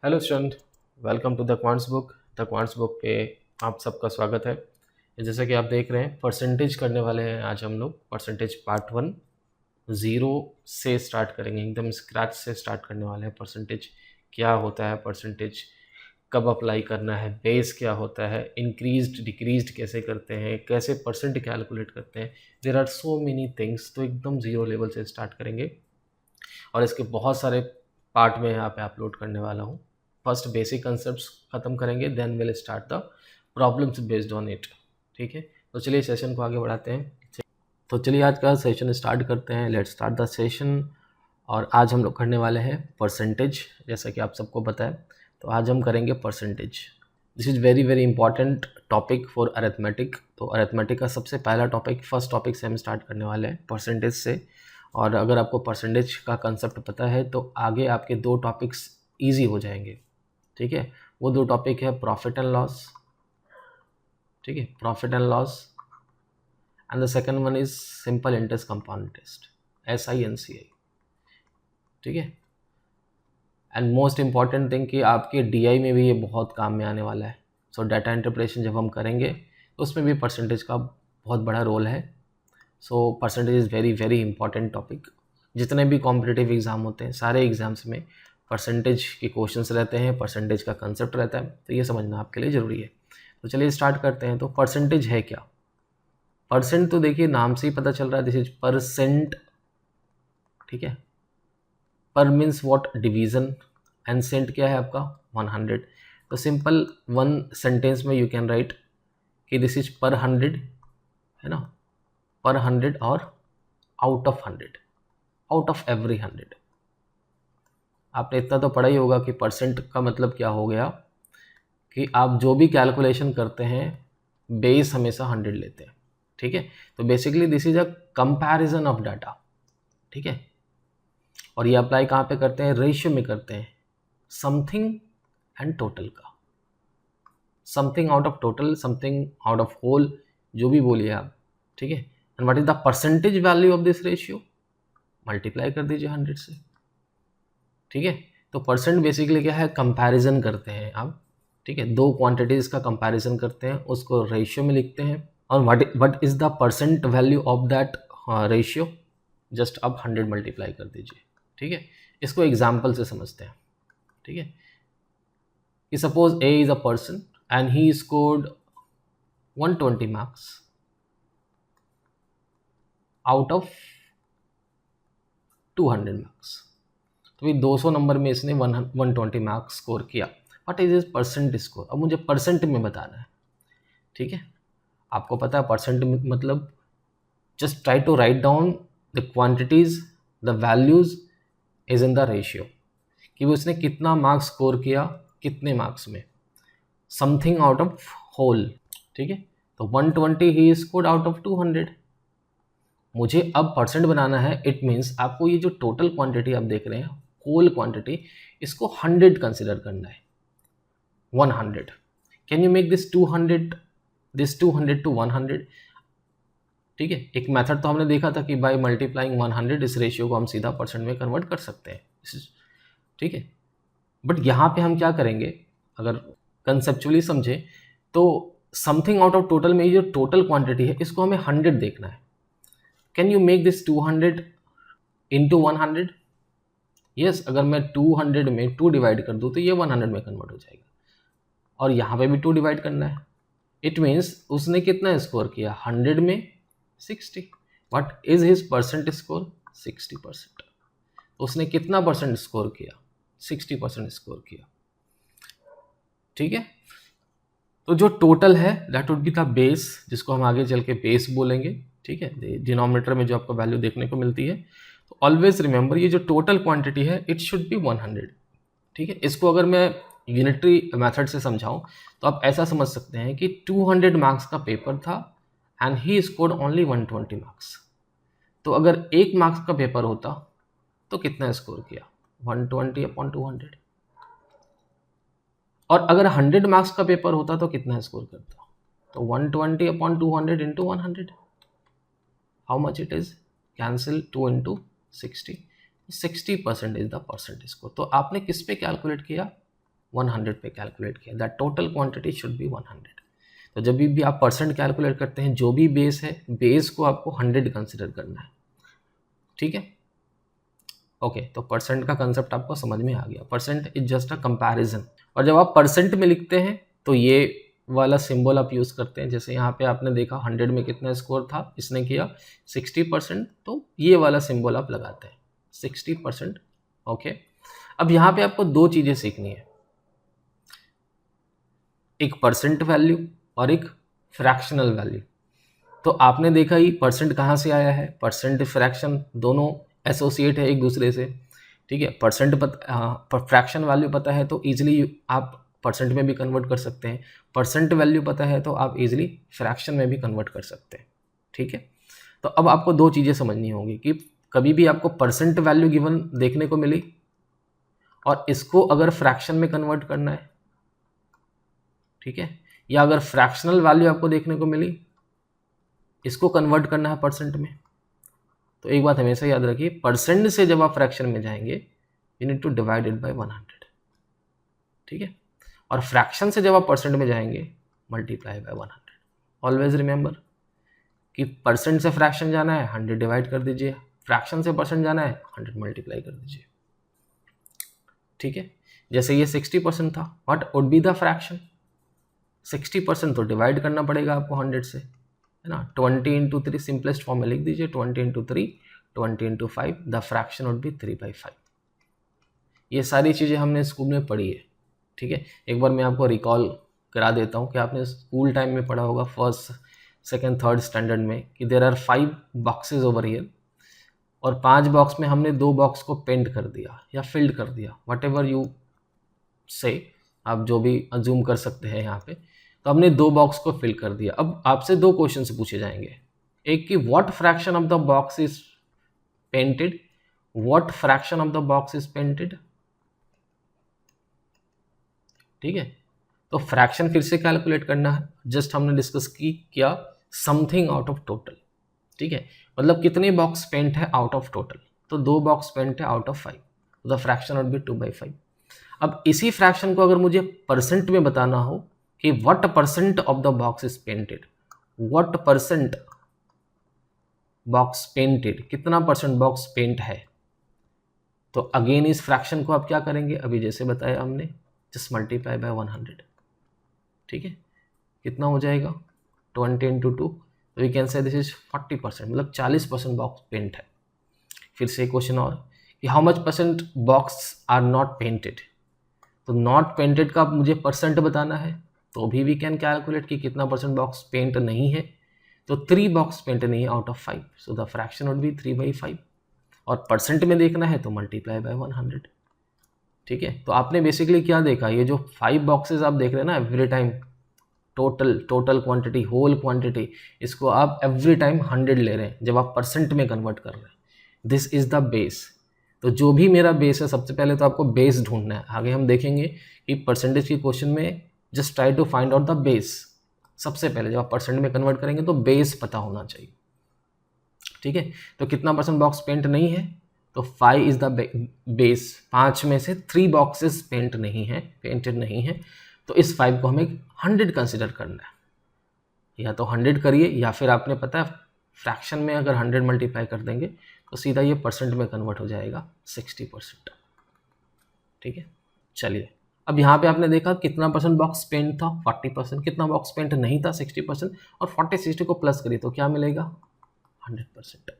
Hello student, welcome to the Quants Book. The Quants Book पे आप सबका स्वागत है। जैसा कि आप देख रहे हैं, परसेंटेज करने वाले हैं आज हम लोग। परसेंटेज पार्ट 1 ज़ीरो से स्टार्ट करेंगे, एकदम स्क्रैच से स्टार्ट करने वाले हैं। परसेंटेज क्या होता है, परसेंटेज कब अप्लाई करना है, बेस क्या होता है, इंक्रीज्ड डिक्रीज्ड कैसे करते हैं, कैसे परसेंट कैलकुलेट करते हैं। There are so many things. तो एकदम ज़ीरो लेवल से स्टार्ट करेंगे और इसके बहुत सारे पार्ट में यहाँ पे अपलोड करने वाला हूँ। फर्स्ट बेसिक कंसेप्ट्स ख़त्म करेंगे, then will start the problems based on it. ठीक है, तो चलिए सेशन को आगे बढ़ाते हैं। तो चलिए आज का सेशन स्टार्ट करते हैं। Let's start the session. और आज हम लोग करने वाले हैं परसेंटेज, जैसा कि आप सबको पता है। तो आज हम करेंगे percentage. This is very very important topic for arithmetic. तो अरिथमेटिक का सबसे पहला टॉपिक, फर्स्ट टॉपिक से हम स्टार्ट करने वाले हैं, परसेंटेज से। और अगर आपको परसेंटेज का कंसेप्ट पता है तो आगे आपके दो टॉपिक्स ईजी हो जाएंगे। ठीक है, वो दो टॉपिक है प्रॉफिट एंड लॉस। ठीक है, profit and loss. And the second one is simple interest compound test, SI NCI। ठीक है, एंड मोस्ट इंपॉर्टेंट थिंग कि आपके DI में भी ये बहुत काम में आने वाला है। सो डाटा इंटरप्रिटेशन जब हम करेंगे तो उसमें भी परसेंटेज का बहुत बड़ा रोल है। So percentage is very very important topic. जितने भी कॉम्पिटिटिव एग्ज़ाम होते हैं, सारे एग्ज़ाम्स में परसेंटेज के क्वेश्चंस रहते हैं, परसेंटेज का कंसेप्ट रहता है। तो ये समझना आपके लिए ज़रूरी है। तो चलिए स्टार्ट करते हैं। तो परसेंटेज है क्या? परसेंट तो देखिए नाम से ही पता चल रहा है, दिस इज परसेंट। ठीक है, per means what, division. And cent क्या है आपका? 100। तो सिंपल वन सेंटेंस में यू कैन राइट कि दिस इज पर 100, है ना, पर 100 और out of 100, out of every 100। आपने इतना तो पढ़ा ही होगा कि परसेंट का मतलब क्या हो गया, कि आप जो भी कैलकुलेशन करते हैं बेस हमेशा 100 लेते हैं। ठीक है, तो basically this is a comparison of data. ठीक है, और ये अप्लाई कहाँ पे करते हैं? रेशियो में करते हैं, समथिंग एंड टोटल का। Something out of total, something out of whole, जो भी बोलिए आप। ठीक है, and what is the percentage value of this ratio? Multiply कर दीजिए 100 से। ठीक है, तो परसेंट बेसिकली क्या है? कंपैरिजन करते हैं आप। ठीक है, दो क्वांटिटीज़ का कंपैरिजन करते हैं, उसको रेशियो में लिखते हैं। और what is the percent value of that ratio? Just अब 100 मल्टीप्लाई कर दीजिए। ठीक है, इसको एग्जाम्पल से समझते हैं। ठीक है, कि suppose A is a person and he scored 120 marks out of 200 marks. तो ये 200 नंबर में इसने 120 मार्क्स स्कोर किया। What is is percent score? अब मुझे परसेंट में बताना है। ठीक है, आपको पता है परसेंट मतलब just try to write down the quantities, the values is in the ratio, कि वो उसने कितना मार्क्स स्कोर किया, कितने मार्क्स में, समथिंग आउट ऑफ होल। ठीक है, तो 120 ही स्कोर्ड आउट ऑफ 200। मुझे अब परसेंट बनाना है। इट मीन्स आपको ये जो टोटल क्वांटिटी आप देख रहे हैं, होल क्वांटिटी, इसको 100 कंसिडर करना है। 100। Can you make this 200, this 200 to 100? ठीक है, एक मेथड तो हमने देखा था कि बाय मल्टीप्लाइंग 100 इस रेशियो को हम सीधा परसेंट में कन्वर्ट कर सकते हैं। ठीक है, बट यहाँ पे हम क्या करेंगे, अगर कंसेप्चुअली समझे तो समथिंग आउट ऑफ टोटल में ये जो टोटल क्वांटिटी है इसको हमें 100 देखना है। Can you make this 200 into 100? Yes, अगर मैं 200 में 2 डिवाइड कर दूँ तो ये 100 में कन्वर्ट हो जाएगा। और यहाँ पे भी 2 डिवाइड करना है। इट मीन्स उसने कितना स्कोर किया? 100 में 60। What is his percent score? 60%। उसने कितना परसेंट स्कोर किया? 60% स्कोर किया। ठीक है, तो जो टोटल है that would be the base, जिसको हम आगे चल के बेस बोलेंगे। ठीक है, डिनोमिनेटर में जो आपको वैल्यू देखने को मिलती है। तो ऑलवेज रिमेंबर, ये जो टोटल क्वांटिटी है इट शुड बी 100। ठीक है, इसको अगर मैं यूनिटरी मेथड से समझाऊं तो आप ऐसा समझ सकते हैं कि 200 मार्क्स का पेपर था and he scored only 120 marks. तो अगर 1 मार्क्स का पेपर होता तो कितना स्कोर किया? 120 अपॉन 200। और अगर 100 मार्क्स का पेपर होता तो कितना स्कोर करता? तो 120 upon 200 into 100। How much it is? Cancel 2 into 60। 60% is the percent score. तो आपने किस पे कैलकुलेट किया? 100 पे कैलकुलेट किया, that total quantity should be 100। तो जब भी आप परसेंट कैलकुलेट करते हैं, जो भी बेस है, बेस को आपको 100 कंसिडर करना है, ठीक है। ओके, तो परसेंट का कंसेप्ट आपको समझ में आ गया। Percent is just a comparison. और जब आप परसेंट में लिखते हैं तो ये वाला सिंबल आप यूज़ करते हैं। जैसे यहाँ पे आपने देखा 100 में कितना स्कोर था, इसने किया 60%, तो ये वाला सिंबल आप लगाते हैं 60%। ओके, अब यहाँ पे आपको दो चीज़ें सीखनी है, एक परसेंट वैल्यू और एक फ्रैक्शनल वैल्यू। तो आपने देखा ही परसेंट कहाँ से आया है, परसेंट फ्रैक्शन दोनों एसोसिएट है एक दूसरे से, ठीक है। परसेंट फ्रैक्शन वैल्यू पता है तो इजीली आप परसेंट में भी कन्वर्ट कर सकते हैं, परसेंट वैल्यू पता है तो आप इजीली फ्रैक्शन में भी कन्वर्ट कर सकते हैं, ठीक है। तो अब आपको दो चीज़ें समझनी होगी कि कभी भी आपको परसेंट वैल्यू गिवन देखने को मिली और इसको अगर फ्रैक्शन में कन्वर्ट करना है, ठीक है, या अगर फ्रैक्शनल वैल्यू आपको देखने को मिली, इसको कन्वर्ट करना है परसेंट में, तो एक बात हमेशा याद रखिए, परसेंट से जब आप फ्रैक्शन में जाएंगे you need to divide it by 100, ठीक है। और फ्रैक्शन से जब आप परसेंट में जाएंगे मल्टीप्लाई बाय 100। ऑलवेज रिमेंबर कि परसेंट से फ्रैक्शन जाना है 100 डिवाइड कर दीजिए, फ्रैक्शन से परसेंट जाना है 100 मल्टीप्लाई कर दीजिए, ठीक है। जैसे ये 60% था, what would be the fraction, 60% तो डिवाइड करना पड़ेगा आपको 100 से, है ना। 20 इंटू 3 सिंपलेस्ट फॉर्म में लिख दीजिए, 20 into 3, 20 into 5, the fraction would be 3/5। ये सारी चीज़ें हमने स्कूल में पढ़ी है, ठीक है। एक बार मैं आपको रिकॉल करा देता हूँ कि आपने स्कूल टाइम में पढ़ा होगा, फर्स्ट सेकेंड थर्ड स्टैंडर्ड में, कि there are 5 boxes over here, और 5 बॉक्स में हमने 2 बॉक्स को पेंट कर दिया या फिल्ड कर दिया, वट एवर यू से, आप जो भी अज्यूम कर सकते हैं यहाँ पे। तो हमने 2 बॉक्स को फिल कर दिया। अब आपसे 2 क्वेश्चन पूछे जाएंगे, एक कि what fraction of the box is painted, what fraction of the box is painted, ठीक है। तो फ्रैक्शन फिर से कैलकुलेट करना है, जस्ट हमने डिस्कस किया समथिंग आउट ऑफ टोटल, ठीक है। मतलब कितने बॉक्स पेंट है आउट ऑफ टोटल, तो 2 बॉक्स पेंट है आउट ऑफ 5, तो द फ्रैक्शन वुड बी 2/5। अब इसी फ्रैक्शन को अगर मुझे परसेंट में बताना हो कि what percent of the box is painted, what percent box painted, कितना परसेंट बॉक्स पेंट है, तो अगेन इस फ्रैक्शन को आप क्या करेंगे, अभी जैसे बताया हमने, जस्ट मल्टीप्लाई बाय 100, ठीक है। कितना हो जाएगा 20 इंटू 2, तो we can say this is 40%, मतलब 40% बॉक्स पेंट है। फिर से क्वेश्चन और कि how much percent box are not painted, तो नॉट पेंटेड का मुझे परसेंट बताना है, तो भी वी कैन कैलकुलेट कि कितना परसेंट बॉक्स पेंट नहीं है, तो 3 बॉक्स पेंट नहीं है out of 5, so the fraction would be 3/5। और परसेंट में देखना है तो मल्टीप्लाई बाय 100, ठीक है। तो आपने बेसिकली क्या देखा, ये जो 5 बॉक्सेस आप देख रहे हैं ना every time, total quantity, whole quantity, इसको आप एवरी टाइम 100 ले रहे हैं जब आप परसेंट में कन्वर्ट कर रहे हैं, दिस इज द बेस। तो जो भी मेरा बेस है, सबसे पहले तो आपको बेस ढूंढना है, आगे हम देखेंगे कि परसेंटेज की क्वेश्चन में just try to find out the base. सबसे पहले जब आप परसेंट में कन्वर्ट करेंगे तो बेस पता होना चाहिए, ठीक है। तो कितना परसेंट बॉक्स पेंट नहीं है, तो 5 इज द बेस, 5 में से 3 बॉक्सेस पेंटेड नहीं है, तो इस 5 को हमें 100 कंसिडर करना है। या तो 100 करिए, या फिर आपने पता है फ्रैक्शन में अगर 100 मल्टीप्लाई कर देंगे तो सीधा ये परसेंट में कन्वर्ट हो जाएगा 60%, ठीक है। चलिए, अब यहाँ पे आपने देखा कितना परसेंट बॉक्स पेंट था 40%, कितना बॉक्स पेंट नहीं था 60%, और 40-60 को प्लस करिए तो क्या मिलेगा 100%।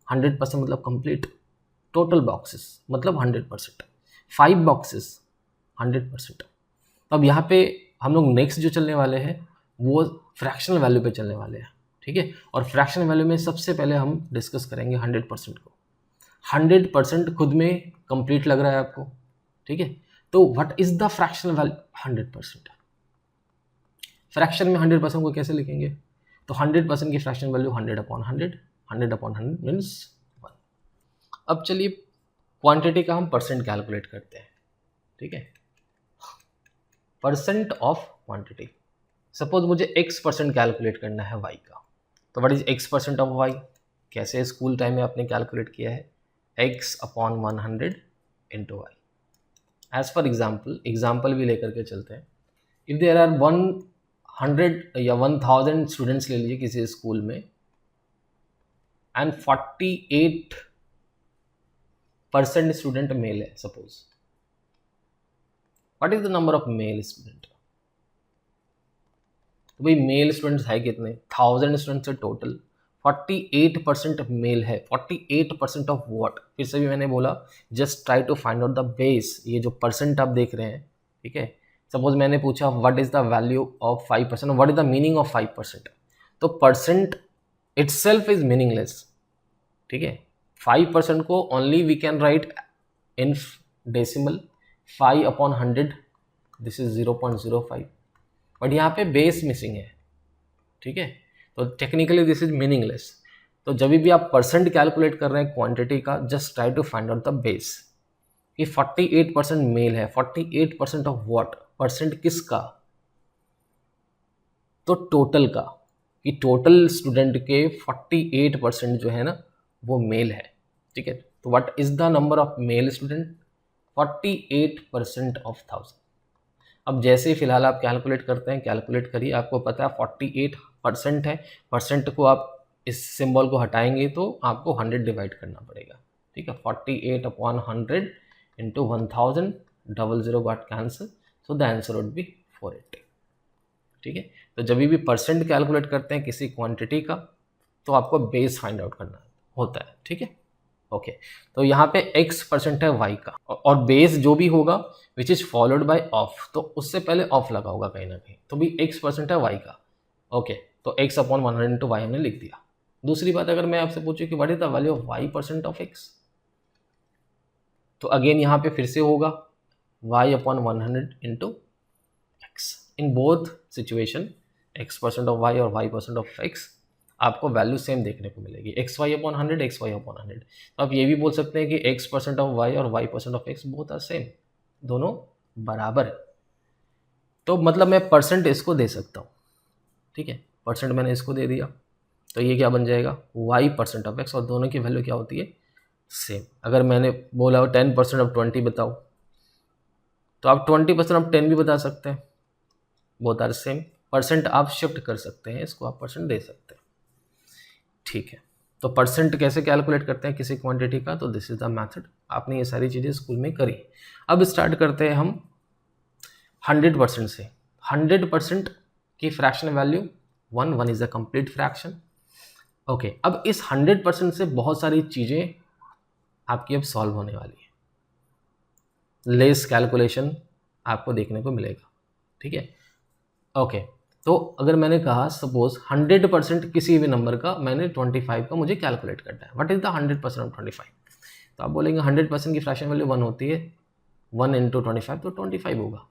100% मतलब कंप्लीट टोटल बॉक्सेस, मतलब 100%। 5 बॉक्सेस 100%। तो अब यहाँ पे हम लोग नेक्स्ट जो चलने वाले हैं वो फ्रैक्शनल वैल्यू पे चलने वाले हैं, ठीक है। और फ्रैक्शनल वैल्यू में सबसे पहले हम डिस्कस करेंगे 100% को। 100% खुद में कंप्लीट लग रहा है आपको, ठीक है। तो what is the fractional value 100%, fraction में 100% को कैसे लिखेंगे, तो 100% की फ्रैक्शन वैल्यू 100/100, 100/100 मीन्स 1। अब चलिए क्वांटिटी का हम परसेंट कैलकुलेट करते हैं, ठीक है। परसेंट ऑफ क्वांटिटी, सपोज मुझे x% कैलकुलेट करना है y का, तो what is x% of y, कैसे स्कूल टाइम में आपने कैलकुलेट किया है, x/100 into Y, as per example भी लेकर के चलते हैं। इफ देयर आर 100 या 1000 स्टूडेंट्स ले लीजिए किसी स्कूल में, एंड 48% स्टूडेंट मेल है suppose, what is the number of male student? तो भाई मेल स्टूडेंट्स है कितने? 1000 स्टूडेंट्स है टोटल, 48% मेल है। 48% ऑफ व्हाट? फिर से भी मैंने बोला, just try to find out the base. ये जो परसेंट आप देख रहे हैं, ठीक है, सपोज मैंने पूछा what is the value of 5%, what is the meaning of 5%, तो परसेंट इटसेल्फ इज मीनिंगलेस, ठीक है। 5% को only we can write in decimal, 5/100, this is 0.05, but यहाँ पे बेस मिसिंग है, ठीक है, तो टेक्निकली दिस इज मीनिंगलेस। तो जब भी आप परसेंट कैलकुलेट कर रहे हैं क्वांटिटी का, just try to find out the base कि 48% मेल है, 48% ऑफ व्हाट? परसेंट किसका? तो टोटल का, कि टोटल स्टूडेंट के 48% जो है ना वो मेल है, ठीक है। तो what is the number of male student? 48% of 1000। अब जैसे ही फिलहाल आप कैलकुलेट करते हैं, कैलकुलेट करिए, आपको पता है 48% है, परसेंट को आप इस सिंबल को हटाएंगे तो आपको 100 डिवाइड करना पड़ेगा, ठीक है। 48/100 into 1000, 00 got cancel, so the answer would be 480, ठीक है। तो जब भी परसेंट कैलकुलेट करते हैं किसी क्वांटिटी का, तो आपको बेस फाइंड आउट करना होता है, ठीक है, ओके। तो यहाँ पे x% है y का, और बेस जो भी होगा which is followed by of, तो उससे पहले ऑफ लगा होगा कहीं ना कहीं, तो भी x% है y का, ओके। तो x/100 इंटू वाई हमने लिख दिया। दूसरी बात, अगर मैं आपसे पूछूं कि what is the value of y% of x, तो अगेन यहाँ पे फिर से होगा y/100 into x। In both situation x% of y और y% ऑफ x आपको वैल्यू सेम देखने को मिलेगी, xy/100, xy/100। तो आप ये भी बोल सकते हैं कि x% ऑफ y और y% of x both are same, दोनों बराबर है। तो मतलब मैं परसेंट इसको दे सकता हूँ, ठीक है, परसेंट मैंने इसको दे दिया, तो ये क्या बन जाएगा? y% ऑफ x, और दोनों की वैल्यू क्या होती है? सेम। अगर मैंने बोला 10% ऑफ 20 बताओ, तो आप 20% ऑफ 10 भी बता सकते हैं, बोथ आर सेम। परसेंट आप शिफ्ट कर सकते हैं, इसको आप परसेंट दे सकते हैं, ठीक है। तो परसेंट कैसे कैलकुलेट करते हैं किसी क्वांटिटी का? तो दिस इज द मेथड। आपने ये सारी चीज़ें स्कूल में करी। अब स्टार्ट करते हैं हम 100% से। 100% की fraction value 1 is the complete fraction, okay. अब इस 100% से बहुत सारी चीज़ें आपकी अब सॉल्व होने वाली है, लेस कैलकुलेशन आपको देखने को मिलेगा, ठीक है, ओके। तो अगर मैंने कहा सपोज 100% किसी भी नंबर का, मैंने 25 का मुझे कैलकुलेट करना है, व्हाट इज द 100% ऑफ 25? तो आप बोलेंगे 100% की फ्रैक्शन वैल्यू 1 होती है, 1 इंटू 25 तो 25 होगा।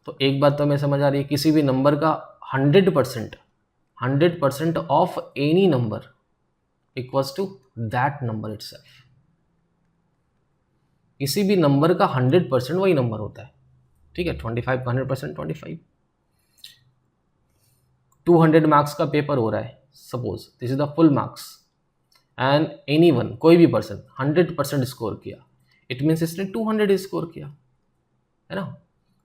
तो एक बात तो हमें समझ आ रही है, किसी भी नंबर का 100% of any number equals to that number itself. किसी भी नंबर का 100% वही नंबर होता है, ठीक है। 25 का 100% 25। 200 मार्क्स का पेपर हो रहा है, suppose this is the full marks, and any one, कोई भी पर्सन 100% स्कोर किया, इट मीन्स इसने 200 स्कोर किया, है ना।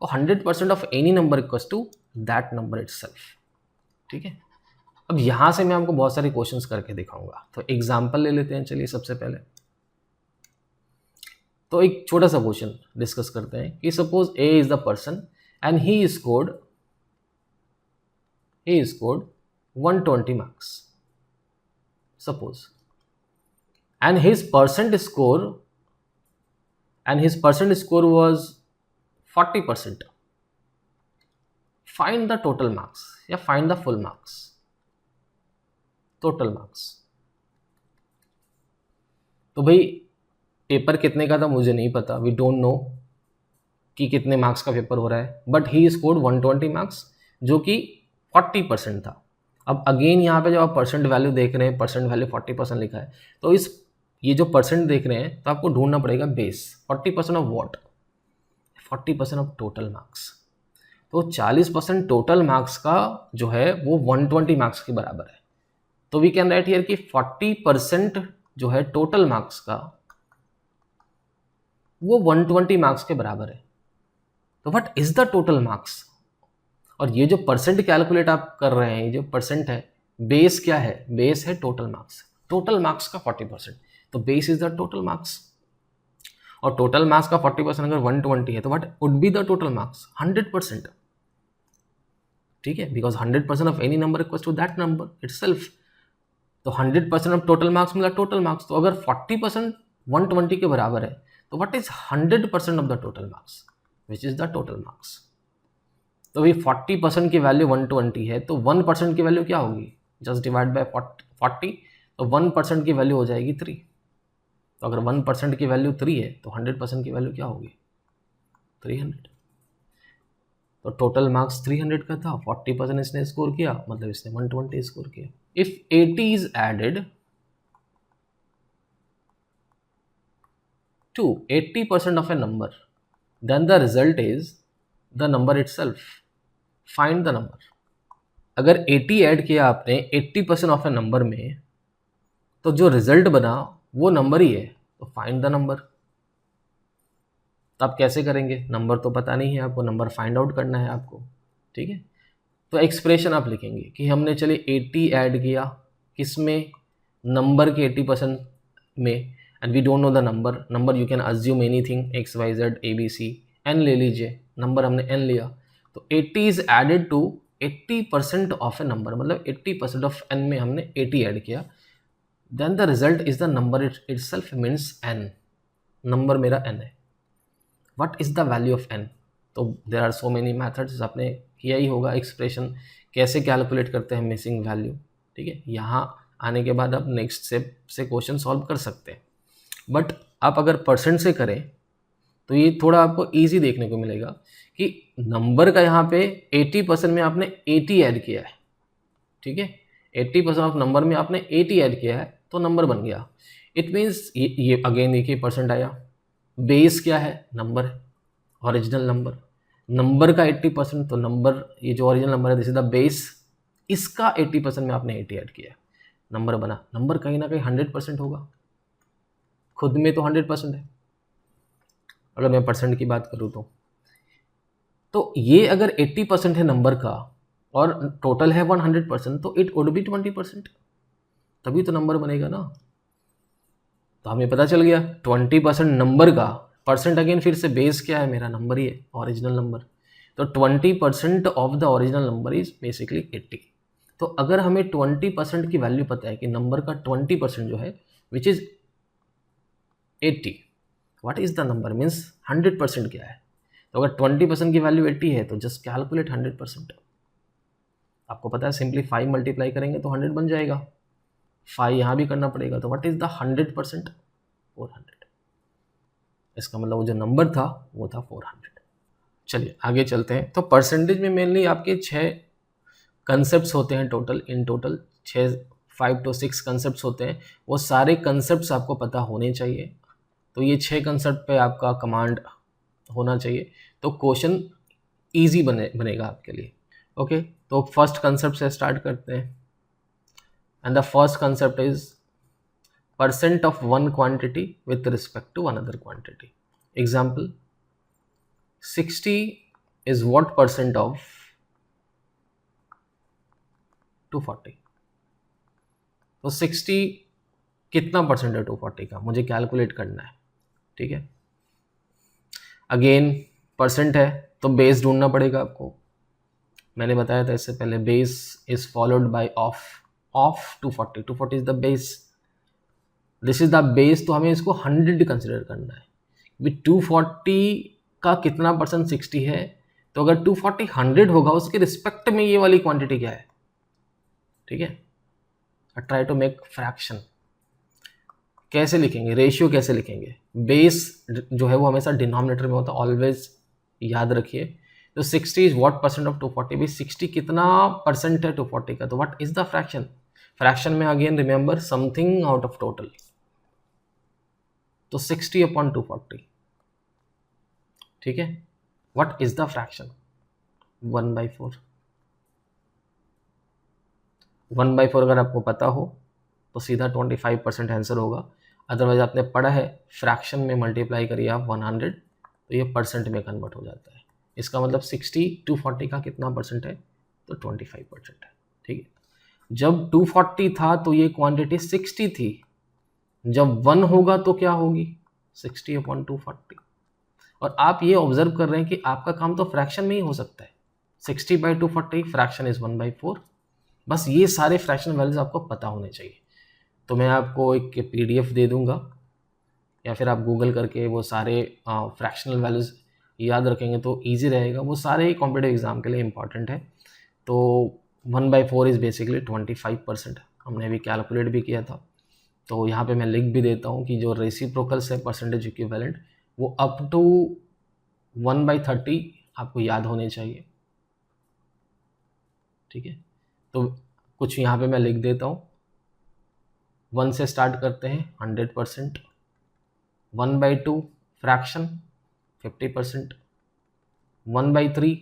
और 100% of any number equals to that number itself, ठीक है। अब यहाँ से मैं आपको बहुत सारे क्वेश्चंस करके दिखाऊंगा। तो एग्जाम्पल ले लेते हैं, चलिए सबसे पहले तो एक छोटा सा क्वेश्चन डिस्कस करते हैं कि suppose A is the person and he scored 120 marks, suppose, and his percent score was 40%. Find the total marks, या find the full marks, total marks। तो भाई पेपर कितने का था मुझे नहीं पता, वी डोंट नो कि कितने मार्क्स का पेपर हो रहा है, बट ही स्कोर्ड 120 मार्क्स जो कि 40% था। अब अगेन यहाँ पे जब आप परसेंट वैल्यू देख रहे हैं, परसेंट वैल्यू 40% लिखा है, तो ये जो परसेंट देख रहे हैं, तो आपको ढूंढना पड़ेगा base. 40% of what? 40% of total marks. तो 40% टोटल मार्क्स का जो है वो 120 मार्क्स के बराबर है। तो वी कैन राइट हियर कि 40% जो है टोटल मार्क्स का, वो 120 मार्क्स के बराबर है। तो what is the total marks. और ये जो परसेंट कैलकुलेट आप कर रहे हैं, ये जो परसेंट है, बेस क्या है, बेस है टोटल मार्क्स, टोटल मार्क्स का 40%, तो base is the total marks. और टोटल मार्क्स का 40% अगर 120 है तो what would be the total marks, 100%। ठीक है, because 100% of any number equals to that number itself. तो 100% ऑफ टोटल मार्क्स मतलब टोटल मार्क्स। तो अगर 40% 120 के बराबर है तो what is 100% of the total marks, which is the total marks. तो भाई 40% की वैल्यू 120 है, तो 1% की वैल्यू क्या होगी, जस्ट डिवाइड बाय 40, तो 1% की वैल्यू हो जाएगी 3। तो अगर 1% की वैल्यू 3 है तो 100% की वैल्यू क्या होगी, 300। तो टोटल मार्क्स 300 का था, 40% इसने स्कोर किया, मतलब इसने 120 स्कोर किया। If 80 is added to 80% of a number, then the result is the number itself. Find the number. अगर 80 ऐड किया आपने 80% ऑफ ए नंबर में, तो जो रिजल्ट बना वो नंबर ही है, तो फाइंड द नंबर। तो आप कैसे करेंगे, नंबर तो पता नहीं है आपको, नंबर फाइंड आउट करना है आपको। ठीक है, तो एक्सप्रेशन आप लिखेंगे कि हमने चले 80 ऐड किया किसमें, नंबर के 80% में, and we don't know the number. Number you can assume anything, XYZ ABC, n ले लीजिए, नंबर हमने n लिया। तो 80 is added to 80% of a number, मतलब 80% ऑफ n में हमने 80 ऐड किया, then the result is the number itself means n, number मेरा n है। What is the value of n। तो there are so many methods, आपने किया ही होगा एक्सप्रेशन कैसे कैलकुलेट करते हैं मिसिंग वैल्यू। ठीक है, यहाँ आने के बाद आप नेक्स्ट स्टेप से क्वेश्चन सॉल्व कर सकते हैं। बट आप अगर परसेंट से करें तो ये थोड़ा आपको इजी देखने को मिलेगा कि नंबर का यहाँ पे 80% में आपने 80 ऐड किया है। ठीक है, 80% ऑफ नंबर में आपने 80 ऐड किया है तो नंबर बन गया। इट मीन्स ये अगेन देखिए परसेंट आया, बेस क्या है, नंबर है, ओरिजिनल नंबर, नंबर का 80%, तो नंबर ये जो ओरिजिनल नंबर है दिस इज द बेस, इसका 80% में आपने 80 ऐड किया है, नंबर बना। नंबर कहीं ना कहीं 100% होगा, खुद में तो 100% है अगर मैं परसेंट की बात करूँ तो ये अगर 80% है नंबर का और टोटल है 100%, तो इट वुड बी 20%, तभी तो नंबर बनेगा ना। तो हमें पता चल गया 20% नंबर का, परसेंट अगेन फिर से बेस क्या है मेरा, नंबर ही है, ओरिजिनल नंबर। तो 20% of the original number is basically 80। तो अगर हमें 20% की वैल्यू पता है कि नंबर का 20% जो है which is 80, what is the number means 100% क्या है। तो अगर 20% की वैल्यू 80 है तो जस्ट कैलकुलेट 100%। आपको पता है सिंपली 5 मल्टीप्लाई करेंगे तो 100 बन जाएगा, 5 यहाँ भी करना पड़ेगा, तो व्हाट इज द 100%, 400। इसका मतलब वो जो नंबर था वो था 400। चलिए आगे चलते हैं। तो परसेंटेज में मेनली आपके 6 कंसेप्ट होते हैं total, in total 5 to 6 concept होते हैं। वो सारे कंसेप्ट आपको पता होने चाहिए। तो ये 6 कंसेप्ट पे आपका कमांड होना चाहिए, तो क्वेश्चन ईजी बनेगा आपके लिए। ओके, तो फर्स्ट कंसेप्ट से स्टार्ट करते हैं। And the first concept is percent of one quantity with respect to another quantity. Example, 60 is what percent of 240। तो 60 कितना परसेंट है 240 का, मुझे कैलकुलेट करना है। ठीक है, अगेन परसेंट है तो बेस ढूंढना पड़ेगा आपको। मैंने बताया था इससे पहले, base is followed by of 240, 240 is the base, this is the base. तो हमें इसको 100 कंसिडर करना है। 240 का कितना परसेंट 60 है, तो अगर 240 100 होगा उसके रिस्पेक्ट में ये वाली क्वांटिटी क्या है। ठीक है, ट्राई टू मेक फ्रैक्शन। कैसे लिखेंगे, रेशियो कैसे लिखेंगे, बेस जो है वो हमेशा डिनोमिनेटर में होता है, ऑलवेज याद रखिए। तो 60 इज व्हाट परसेंट ऑफ 240, भी 60 कितना परसेंट है 240 का, तो what is the fraction. Fraction में again remember something out of total, तो 60 अपॉन 240। ठीक है, व्हाट इज द फ्रैक्शन, 1/4। 1/4 अगर आपको पता हो तो सीधा 25% आंसर होगा। अदरवाइज आपने पढ़ा है फ्रैक्शन में मल्टीप्लाई करिए आप 100, तो ये परसेंट में कन्वर्ट हो जाता है। इसका मतलब 60 240 का कितना परसेंट है, तो 25% है। ठीक है, जब 240 था तो ये क्वांटिटी 60 थी, जब 1 होगा तो क्या होगी, 60/240। और आप ये ऑब्जर्व कर रहे हैं कि आपका काम तो फ्रैक्शन में ही हो सकता है। 60/240 फ्रैक्शन इज 1/4। बस ये सारे फ्रैक्शन वैल्यूज आपको पता होने चाहिए। तो मैं आपको एक PDF दे दूंगा, या फिर आप गूगल करके वो सारे फ्रैक्शनल वैल्यूज याद रखेंगे तो ईजी रहेगा। वो सारे ही कॉम्पिटेटिव एग्जाम के लिए इंपॉर्टेंट है। तो 1/4 इज़ बेसिकली 25%। हमने अभी कैलकुलेट भी किया था, तो यहाँ पे मैं लिख भी देता हूँ कि जो रेसिप्रोकल्स है परसेंटेज इक्विवेलेंट, वो अप टू 1/30 आपको याद होने चाहिए। ठीक है, तो कुछ यहाँ पे मैं लिख देता हूँ। 1 से स्टार्ट करते हैं 100%, 1/2 fraction 50%, 1/3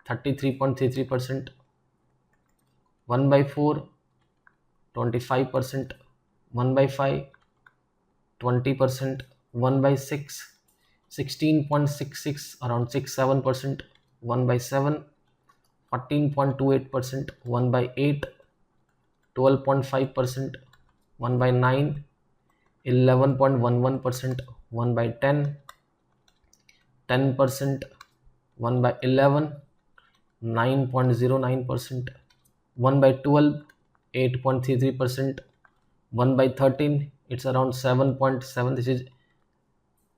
33.33%, 1/4 25%, 1/5 20%, 1/6 16.66 around 6-7%, 1/7 14.28%, 1/8 12.5%, 1/9 11.11%, 1/10 10%, 1/11 9.09%, 1/12 8.33%, 1/13 it's around 7.7, this is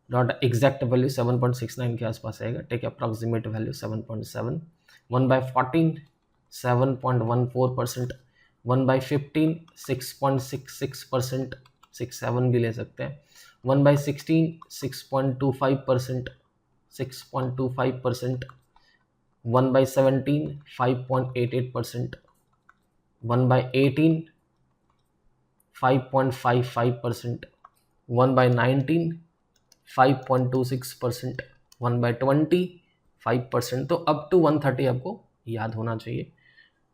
not exact value, 7.69 के आसपास आएगा, टेक अप्रॉक्सीमेट वैल्यू 7.7, 1/14 7.14%, 1/15 6.66%, 6-7 भी ले सकते हैं, 1/16 6.25%, 6.25%, 1/17 5.88%, 1/18 5.55%, 1/19 5.26%, 1/20 5%। तो अप टू 130 आपको याद होना चाहिए।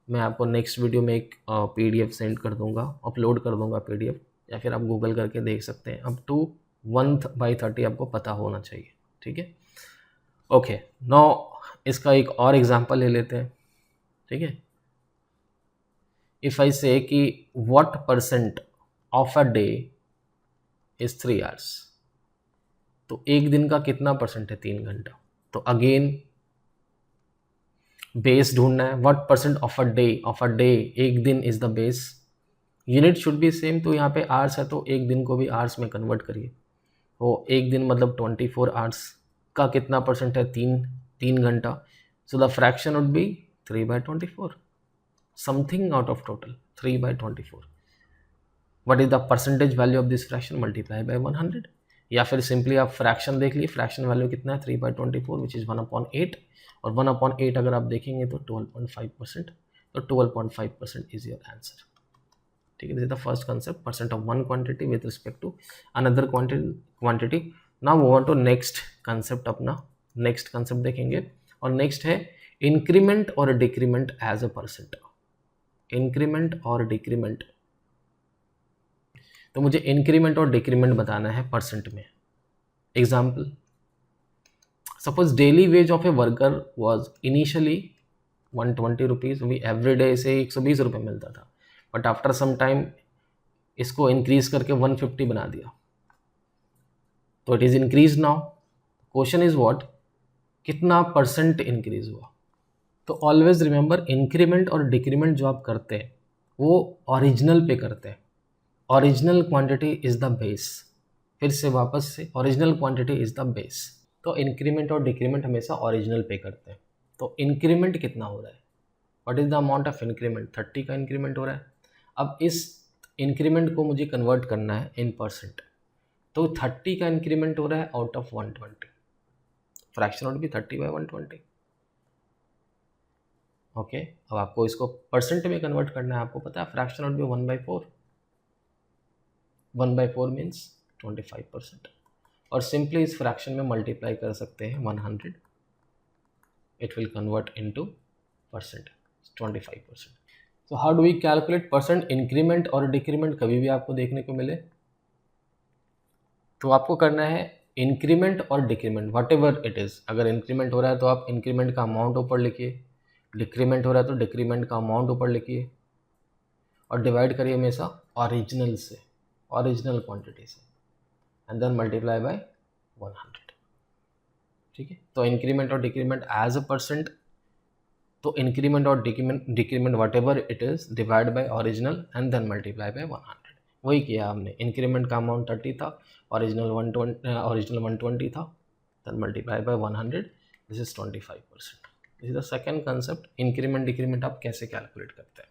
मैं आपको नेक्स्ट वीडियो में एक PDF सेंड कर दूंगा, अपलोड कर दूंगा PDF, या फिर आप गूगल करके देख सकते हैं। अप टू 1/30 आपको पता होना चाहिए। ठीक है, ओके। नाउ इसका एक और एग्जांपल ले लेते हैं। ठीक है, इफ आई से कि what percent of a day is 3 hours, तो एक दिन का कितना परसेंट है, 3 घंटा। तो अगेन बेस ढूंढना है। What percent of a day, एक दिन is the base, unit should be same. तो यहाँ पे आवर्स है तो एक दिन को भी आवर्स में कन्वर्ट करिए। तो एक दिन मतलब 24 आवर्स का कितना परसेंट है, 3 घंटा। So the fraction would be 3/24, something out of total 3/24। What is the percentage value of this fraction, multiply by 100। या फिर सिंपली आप फ्रैक्शन देख लिए, फ्रैक्शन वैल्यू कितना है, 3/24 विच इज़ 1/8, और 1/8 अगर आप देखेंगे तो 12.5%। तो 12.5% इज योर आंसर। ठीक है, this is the first concept, percent of one quantity with respect to another quantity. Now move on to next concept. अपना नेक्स्ट कंसेप्ट देखेंगे, और नेक्स्ट है इंक्रीमेंट और decrement as a percent. Increment और decrement, तो मुझे इंक्रीमेंट और decrement बताना है परसेंट में। Example, suppose daily wage of a worker was initially 120 rupees, भी एवरी डे से 120 रुपये मिलता था, बट आफ्टर सम टाइम इसको इंक्रीज करके 150 बना दिया, तो it is increase now. Question is what, कितना परसेंट इंक्रीज हुआ। तो ऑलवेज रिमेंबर, इंक्रीमेंट और डिक्रीमेंट जो आप करते हैं वो ओरिजिनल पे करते हैं। Original quantity is the base. फिर से वापस से, original quantity is the base. तो इंक्रीमेंट और डिक्रीमेंट हमेशा ओरिजिनल पे करते हैं। तो इंक्रीमेंट कितना हो रहा है, what is the amount of increment, 30 का इंक्रीमेंट हो रहा है। अब इस इंक्रीमेंट को मुझे कन्वर्ट करना है इन परसेंट। तो 30 का इंक्रीमेंट हो रहा है out of 120, fraction would be 30/120। Okay, अब आपको इसको परसेंट में कन्वर्ट करना है। आपको पता है फ्रैक्शन वुड बी 1/4, 1/4 मीन्स 25%। और सिंपली इस फ्रैक्शन में मल्टीप्लाई कर सकते हैं 100, it will convert into percent, 25%। So how do we calculate percent increment और डिक्रीमेंट। कभी भी आपको देखने को मिले तो आपको करना है इंक्रीमेंट और decrement whatever it is, अगर इंक्रीमेंट हो रहा है तो आप इंक्रीमेंट का अमाउंट ऊपर लिखिए, डिक्रीमेंट हो रहा है तो डिक्रीमेंट का अमाउंट ऊपर लिखिए, और डिवाइड करिए हमेशा ओरिजिनल से, ओरिजिनल क्वांटिटी से, एंड देन मल्टीप्लाई बाय 100। ठीक है, तो इंक्रीमेंट और डिक्रीमेंट एज अ परसेंट, तो इंक्रीमेंट और decrement whatever it is divide by original and then multiply by 100। वही किया हमने, इंक्रीमेंट का अमाउंट 30 था, ओरिजिनल 120 था, then multiply by 100, this is 25%। This is the second concept, increment decrement आप कैसे कैलकुलेट करते हैं।